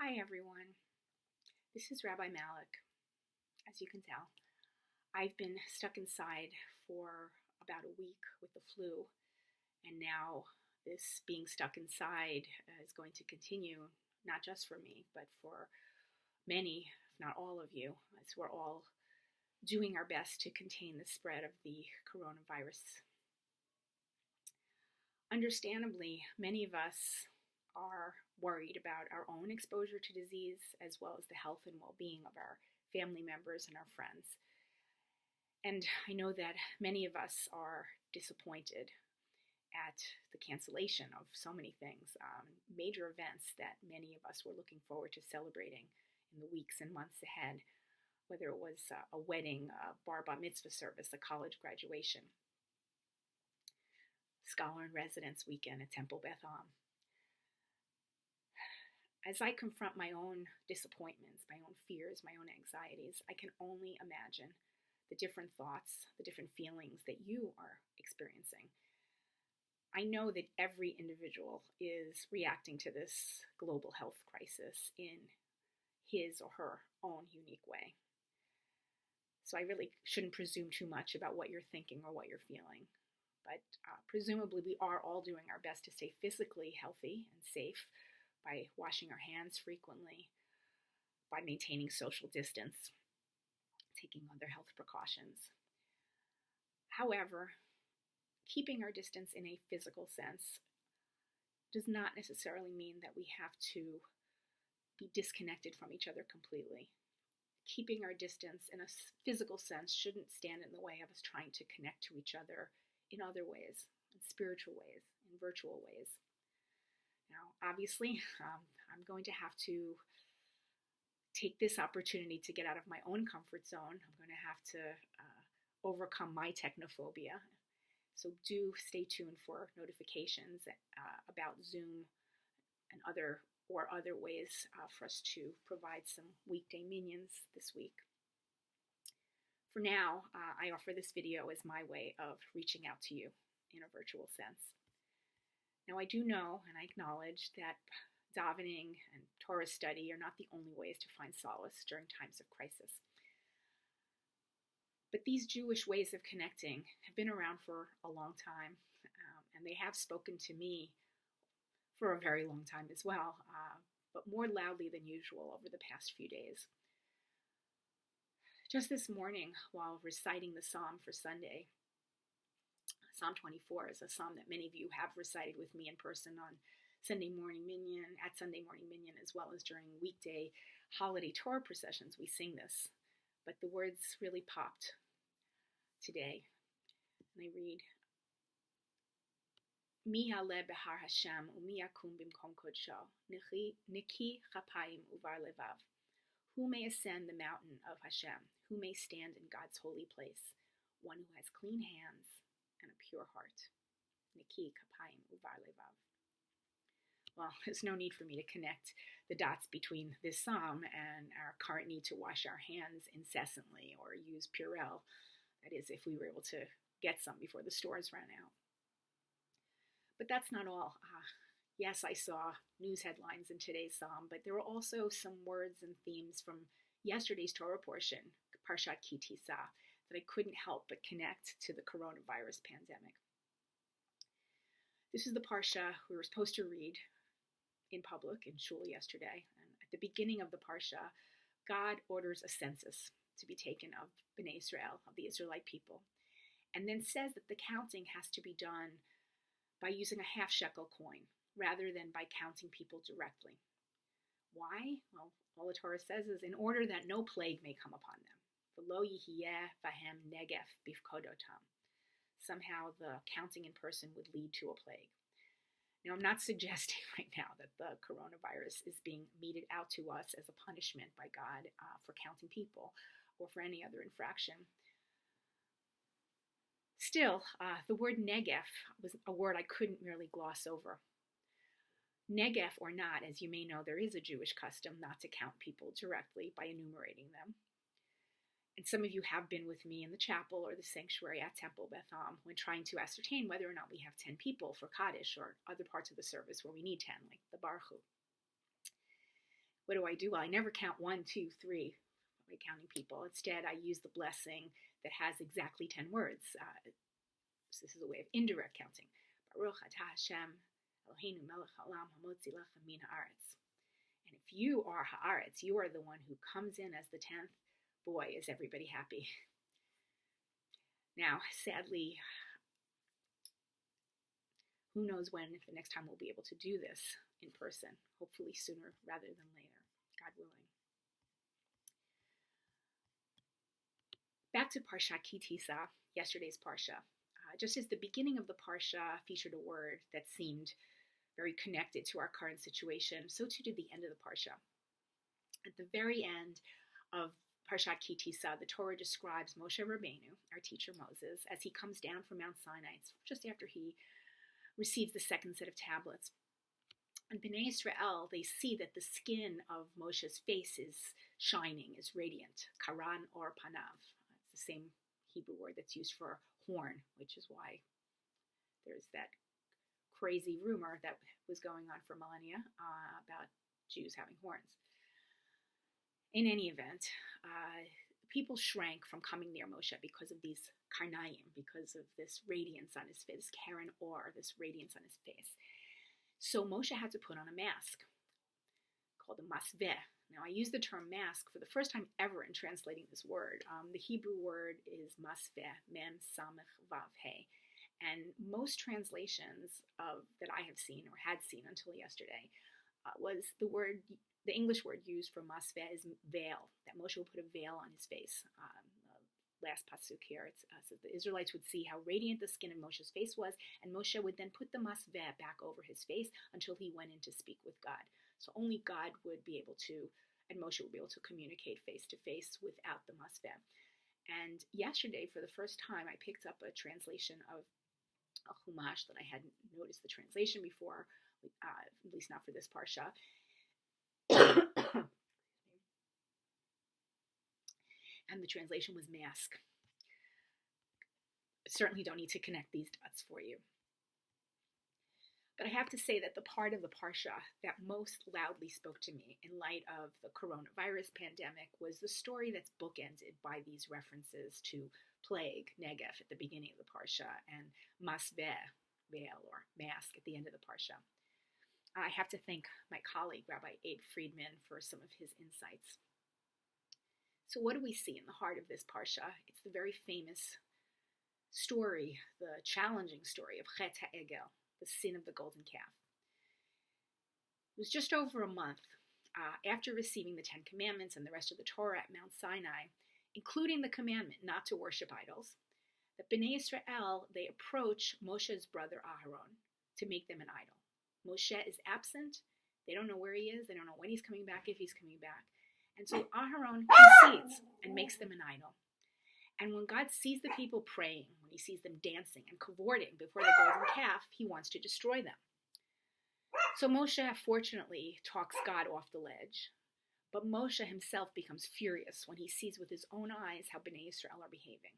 Hi everyone, this is Rabbi Malik. As you can tell, I've been stuck inside for about a week with the flu, and now this being stuck inside is going to continue, not just for me, but for many, if not all of you, as we're all doing our best to contain the spread of the coronavirus. Understandably, many of us are worried about our own exposure to disease as well as the health and well-being of our family members and our friends. And I know that many of us are disappointed at the cancellation of so many things, major events that many of us were looking forward to celebrating in the weeks and months ahead, whether it was a wedding, a bar mitzvah service, a college graduation, scholar in residence weekend at Temple Beth Ahm. As I confront my own disappointments, my own fears, my own anxieties, I can only imagine the different thoughts, the different feelings that you are experiencing. I know that every individual is reacting to this global health crisis in his or her own unique way. So I really shouldn't presume too much about what you're thinking or what you're feeling. But presumably we are all doing our best to stay physically healthy and safe by washing our hands frequently, by maintaining social distance, taking other health precautions. However, keeping our distance in a physical sense does not necessarily mean that we have to be disconnected from each other completely. Keeping our distance in a physical sense shouldn't stand in the way of us trying to connect to each other in other ways, in spiritual ways, in virtual ways. Now, obviously, I'm going to have to take this opportunity to get out of my own comfort zone. I'm going to have to overcome my technophobia. So do stay tuned for notifications about Zoom and other ways for us to provide some weekday minions this week. For now, I offer this video as my way of reaching out to you in a virtual sense. Now, I do know and I acknowledge that davening and Torah study are not the only ways to find solace during times of crisis. But these Jewish ways of connecting have been around for a long time, and they have spoken to me for a very long time as well, but more loudly than usual over the past few days. Just this morning, while reciting the psalm for Sunday, Psalm 24 is a psalm that many of you have recited with me in person on Sunday morning minyan, at Sunday morning minyan, as well as during weekday holiday Torah processions. We sing this, but the words really popped today. And I read, Mi ya'aleh behar Hashem, u'mi yakum bimkom kodsho, niki chapayim uvar levav. Who may ascend the mountain of Hashem? Who may stand in God's holy place? One who has clean hands and a pure heart. Niki kapayim uvar levav. Well, there's no need for me to connect the dots between this psalm and our current need to wash our hands incessantly or use Purell. That is, if we were able to get some before the stores ran out. But that's not all. Yes, I saw news headlines in today's psalm, but there were also some words and themes from yesterday's Torah portion, Parashat Ki Tissa, that I couldn't help but connect to the coronavirus pandemic. This is the parsha we were supposed to read in public in shul yesterday. And at the beginning of the parsha, God orders a census to be taken of Bnei Israel, of the Israelite people, and then says that the counting has to be done by using a half shekel coin rather than by counting people directly. Why? Well, all the Torah says is in order that no plague may come upon them. V'lo yihiyeh vahem negef bifkodotam. Somehow the counting in person would lead to a plague. Now, I'm not suggesting right now that the coronavirus is being meted out to us as a punishment by God for counting people or for any other infraction. Still, the word negef was a word I couldn't merely gloss over. Negef or not, as you may know, there is a Jewish custom not to count people directly by enumerating them. And some of you have been with me in the chapel or the sanctuary at Temple Beth Ahm when trying to ascertain whether or not we have 10 people for Kaddish or other parts of the service where we need 10, like the Baruch Hu. what do? Well, I never count 1, 2, 3 by counting people. Instead, I use the blessing that has exactly 10 words. So this is a way of indirect counting. Baruch atah Hashem Eloheinu melech haolam hamotzi lechem min haaretz. And if you are haaretz, you are the one who comes in as the 10th. Boy, is everybody happy. Now, sadly, who knows when, if the next time we'll be able to do this in person. Hopefully sooner rather than later, God willing. Back to Parashat Ki Tissa, yesterday's Parsha. Just as the beginning of the Parsha featured a word that seemed very connected to our current situation, so too did the end of the Parsha. At the very end of Parashat Ki Tissa, the Torah describes Moshe Rabbeinu, our teacher Moses, as he comes down from Mount Sinai, just after he receives the second set of tablets. And Bnei Israel, they see that the skin of Moshe's face is shining, is radiant. Karan or panav. It's the same Hebrew word that's used for horn, which is why there's that crazy rumor that was going on for millennia about Jews having horns. In any event, people shrank from coming near Moshe because of these karnayim, because of this radiance on his face, Karen or, this radiance on his face. So Moshe had to put on a mask called a masveh. Now, I use the term mask for the first time ever in translating this word. The Hebrew word is masveh, mem samech vav he. And most translations that I have seen or had seen until yesterday was the English word used for masveh is veil, that Moshe would put a veil on his face. Last pasuk here, it says the Israelites would see how radiant the skin of Moshe's face was, and Moshe would then put the masveh back over his face until he went in to speak with God. So only God would be able to, and Moshe would be able to communicate face to face without the masveh. And yesterday, for the first time, I picked up a translation of a chumash that I hadn't noticed the translation before, at least not for this parsha. And the translation was mask. I certainly don't need to connect these dots for you. But I have to say that the part of the Parsha that most loudly spoke to me in light of the coronavirus pandemic was the story that's bookended by these references to plague, Negev, at the beginning of the Parsha, and masveh, veil or mask, at the end of the Parsha. I have to thank my colleague, Rabbi Abe Friedman, for some of his insights. So what do we see in the heart of this Parsha? It's the very famous story, the challenging story of Chet HaEgel, the sin of the golden calf. It was just over a month after receiving the 10 Commandments and the rest of the Torah at Mount Sinai, including the commandment not to worship idols, that Bnei Israel, they approach Moshe's brother Aharon to make them an idol. Moshe is absent. They don't know where he is. They don't know when he's coming back, if he's coming back. And so Aharon concedes and makes them an idol. And when God sees the people praying, when he sees them dancing and cavorting before the golden calf, he wants to destroy them. So Moshe, fortunately, talks God off the ledge. But Moshe himself becomes furious when he sees with his own eyes how Bnei Israel are behaving.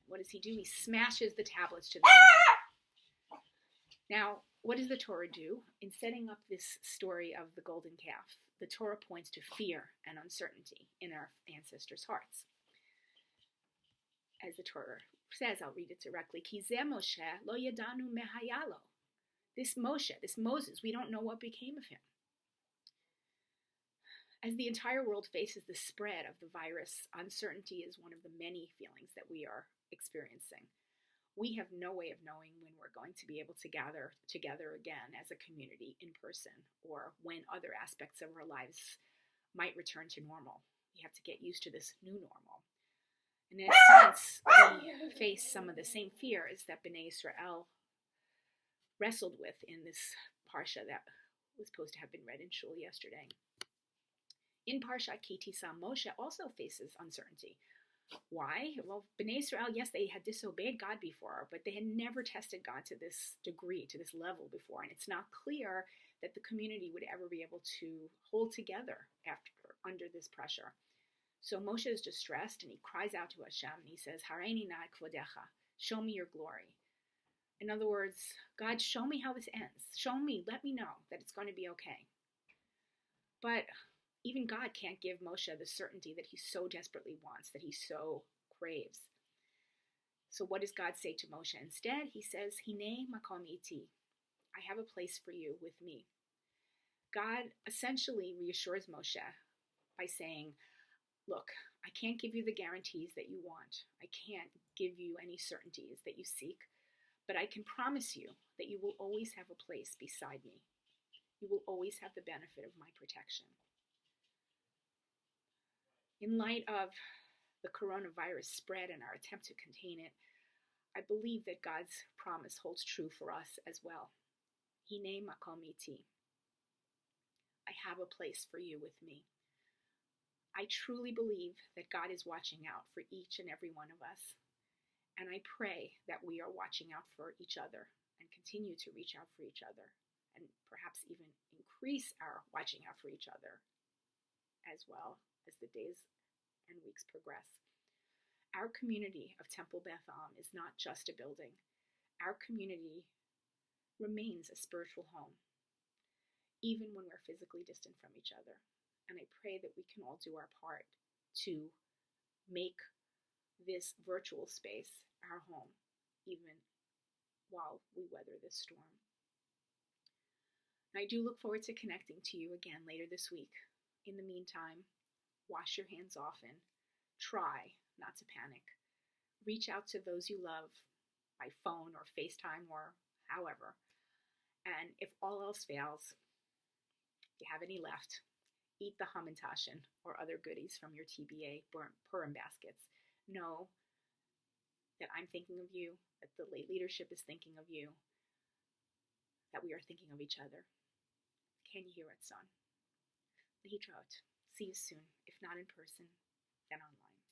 What does he do? He smashes the tablets to the ground. Now, what does the Torah do? In setting up this story of the golden calf, the Torah points to fear and uncertainty in our ancestors' hearts. As the Torah says, I'll read it directly, Ki zeh Moshe lo yadanu mehayalo. This Moshe, this Moses, we don't know what became of him. As the entire world faces the spread of the virus, uncertainty is one of the many feelings that we are experiencing. We have no way of knowing when we're going to be able to gather together again as a community in person, or when other aspects of our lives might return to normal. We have to get used to this new normal. And in a sense, we face some of the same fears that Bnei Israel wrestled with in this Parsha that was supposed to have been read in shul yesterday. In Parashat Ki Tissa, Moshe also faces uncertainty. Why? Well, Bnei Israel, yes, they had disobeyed God before, but they had never tested God to this degree, to this level before. And it's not clear that the community would ever be able to hold together under this pressure. So Moshe is distressed and he cries out to Hashem and he says, Hareini na kvodecha, show me your glory. In other words, God, show me how this ends. Show me, let me know that it's going to be okay. But Even God can't give Moshe the certainty that he so desperately wants, that he so craves. So what does God say to Moshe? Instead, he says, Hine makom iti. I have a place for you with me. God essentially reassures Moshe by saying, look, I can't give you the guarantees that you want. I can't give you any certainties that you seek, but I can promise you that you will always have a place beside me. You will always have the benefit of my protection. In light of the coronavirus spread and our attempt to contain it, I believe that God's promise holds true for us as well. Hine makom iti. I have a place for you with me. I truly believe that God is watching out for each and every one of us. And I pray that we are watching out for each other and continue to reach out for each other and perhaps even increase our watching out for each other as well as the days and weeks progress. Our community of Temple Beth Ahm is not just a building. Our community remains a spiritual home, even when we're physically distant from each other. And I pray that we can all do our part to make this virtual space our home, even while we weather this storm. And I do look forward to connecting to you again later this week. In the meantime, wash your hands often. Try not to panic. Reach out to those you love by phone or FaceTime or however. And if all else fails, if you have any left, eat the hamantashen or other goodies from your TBA Purim baskets. Know that I'm thinking of you, that the lay leadership is thinking of you, that we are thinking of each other. Can you hear it, son? Lehitraot. See you soon, if not in person, then online.